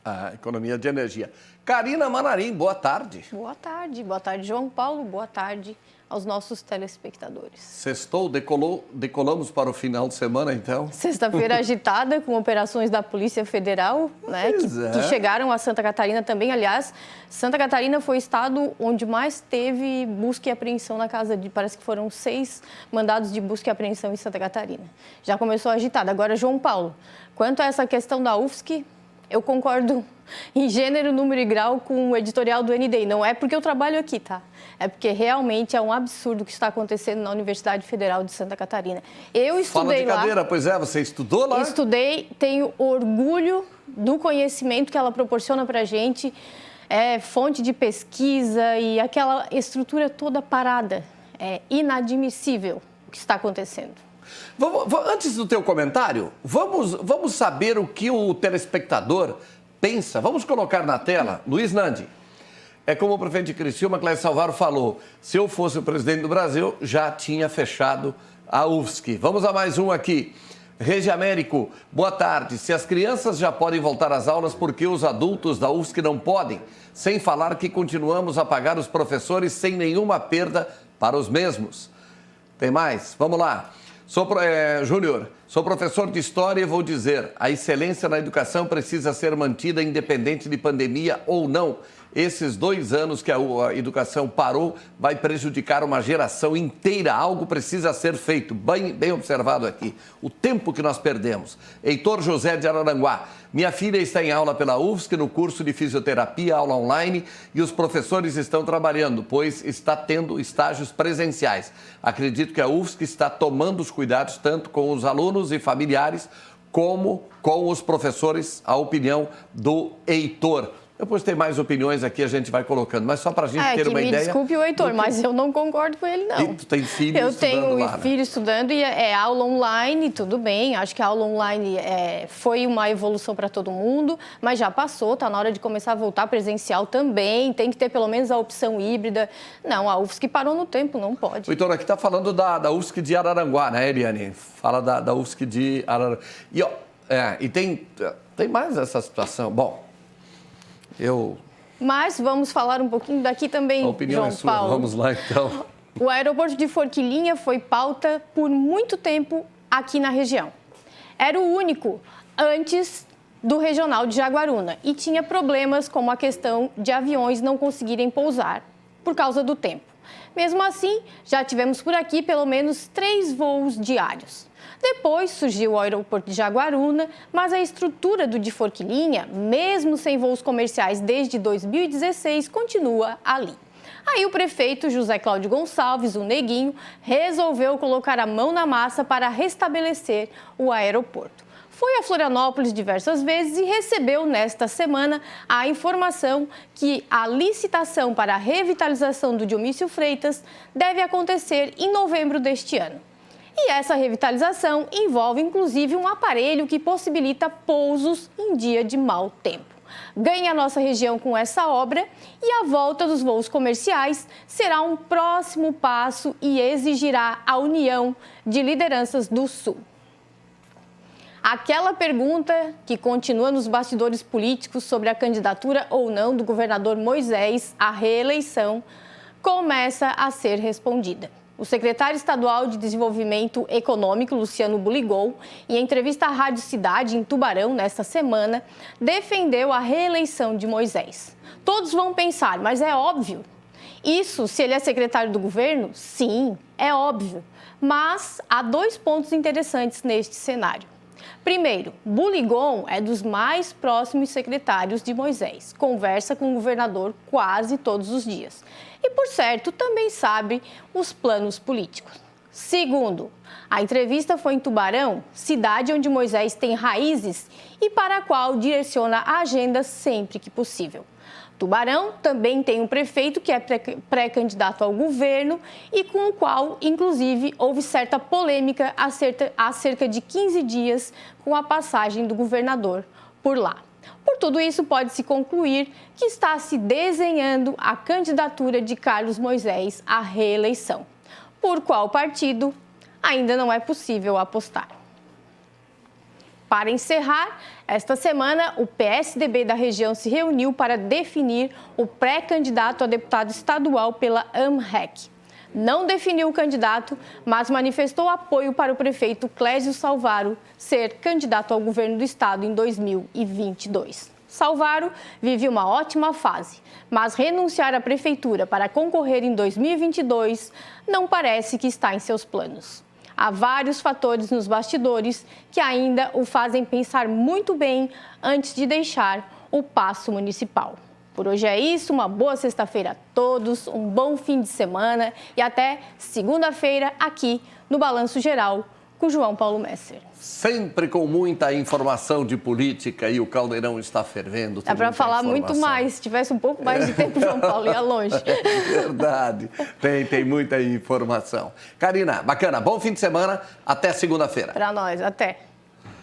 A economia de energia. Karina Manarim, boa tarde. Boa tarde, João Paulo, boa tarde aos nossos telespectadores. Sextou, decolamos para o final de semana, então? Sexta-feira agitada, com operações da Polícia Federal, né, que chegaram a Santa Catarina também. Aliás, Santa Catarina foi o estado onde mais teve busca e apreensão na casa de... Parece que foram 6 mandados de busca e apreensão em Santa Catarina. Já começou agitada. Agora, João Paulo, quanto a essa questão da UFSC, eu concordo em gênero, número e grau com o editorial do NDI. Não é porque eu trabalho aqui, tá? É porque realmente é um absurdo o que está acontecendo na Universidade Federal de Santa Catarina. Eu estudei lá. Fala de cadeira, pois é, você estudou lá? Estudei, tenho orgulho do conhecimento que ela proporciona para a gente. É fonte de pesquisa e aquela estrutura toda parada. É inadmissível o que está acontecendo. Antes do teu comentário, vamos saber o que o telespectador pensa. Vamos colocar na tela. Luiz Nandi, é como o prefeito de Criciúma, Clécio Salvaro, falou. Se eu fosse o presidente do Brasil, já tinha fechado a UFSC. Vamos a mais um aqui. Regi Américo, boa tarde. Se as crianças já podem voltar às aulas, por que os adultos da UFSC não podem? Sem falar que continuamos a pagar os professores sem nenhuma perda para os mesmos. Tem mais? Vamos lá. Júnior, sou professor de História e vou dizer, a excelência na educação precisa ser mantida independente de pandemia ou não. Esses 2 anos que a educação parou vai prejudicar uma geração inteira. Algo precisa ser feito. Bem observado aqui. O tempo que nós perdemos. Heitor José de Araranguá. Minha filha está em aula pela UFSC no curso de fisioterapia, aula online, e os professores estão trabalhando, pois está tendo estágios presenciais. Acredito que a UFSC está tomando os cuidados tanto com os alunos e familiares como com os professores. A opinião do Heitor. Depois tem mais opiniões aqui, a gente vai colocando. Mas só para a gente ter uma ideia... Desculpe o Heitor, mas eu não concordo com ele, não. E tu tem filho estudando lá, Eu tenho filho estudando e é aula online, tudo bem. Acho que a aula online foi uma evolução para todo mundo, mas já passou, está na hora de começar a voltar presencial também. Tem que ter pelo menos a opção híbrida. Não, a UFSC parou no tempo, não pode. O Heitor aqui está falando da UFSC de Araranguá, né, Eliane? Fala da UFSC de Araranguá. E tem mais essa situação. Bom... Mas vamos falar um pouquinho daqui também, João Paulo. A opinião é sua, vamos lá então. O aeroporto de Forquilinha foi pauta por muito tempo aqui na região. Era o único antes do regional de Jaguaruna e tinha problemas como a questão de aviões não conseguirem pousar por causa do tempo. Mesmo assim, já tivemos por aqui pelo menos 3 voos diários. Depois surgiu o aeroporto de Jaguaruna, mas a estrutura do de Forquilinha, mesmo sem voos comerciais desde 2016, continua ali. Aí o prefeito José Cláudio Gonçalves, o Neguinho, resolveu colocar a mão na massa para restabelecer o aeroporto. Foi a Florianópolis diversas vezes e recebeu nesta semana a informação que a licitação para a revitalização do Dionísio Freitas deve acontecer em novembro deste ano. E essa revitalização envolve, inclusive, um aparelho que possibilita pousos em dia de mau tempo. Ganha a nossa região com essa obra e a volta dos voos comerciais será um próximo passo e exigirá a união de lideranças do Sul. Aquela pergunta que continua nos bastidores políticos sobre a candidatura ou não do governador Moisés à reeleição começa a ser respondida. O secretário estadual de Desenvolvimento Econômico, Luciano Buligol, em entrevista à Rádio Cidade, em Tubarão, nesta semana, defendeu a reeleição de Moisés. Todos vão pensar, mas é óbvio. Isso, se ele é secretário do governo? Sim, é óbvio. Mas há 2 pontos interessantes neste cenário. Primeiro, Buligol é dos mais próximos secretários de Moisés. Conversa com o governador quase todos os dias. E, por certo, também sabe os planos políticos. Segundo, a entrevista foi em Tubarão, cidade onde Moisés tem raízes e para a qual direciona a agenda sempre que possível. Tubarão também tem um prefeito que é pré-candidato ao governo e com o qual, inclusive, houve certa polêmica há cerca de 15 dias com a passagem do governador por lá. Por tudo isso, pode-se concluir que está se desenhando a candidatura de Carlos Moisés à reeleição. Por qual partido, ainda não é possível apostar. Para encerrar, Esta semana, o PSDB da região se reuniu para definir o pré-candidato a deputado estadual pela AMREC. Não definiu o candidato, mas manifestou apoio para o prefeito Clésio Salvaro ser candidato ao governo do estado em 2022. Salvaro vive uma ótima fase, mas renunciar à prefeitura para concorrer em 2022 não parece que está em seus planos. Há vários fatores nos bastidores que ainda o fazem pensar muito bem antes de deixar o paço municipal. Por hoje é isso, uma boa sexta-feira a todos, um bom fim de semana e até segunda-feira aqui no Balanço Geral com João Paulo Messer. Sempre com muita informação de política e o caldeirão está fervendo. Dá para falar muito mais, se tivesse um pouco mais de tempo, João Paulo, ia longe. É verdade, tem muita informação. Karina, bacana, bom fim de semana, até segunda-feira. Para nós, até.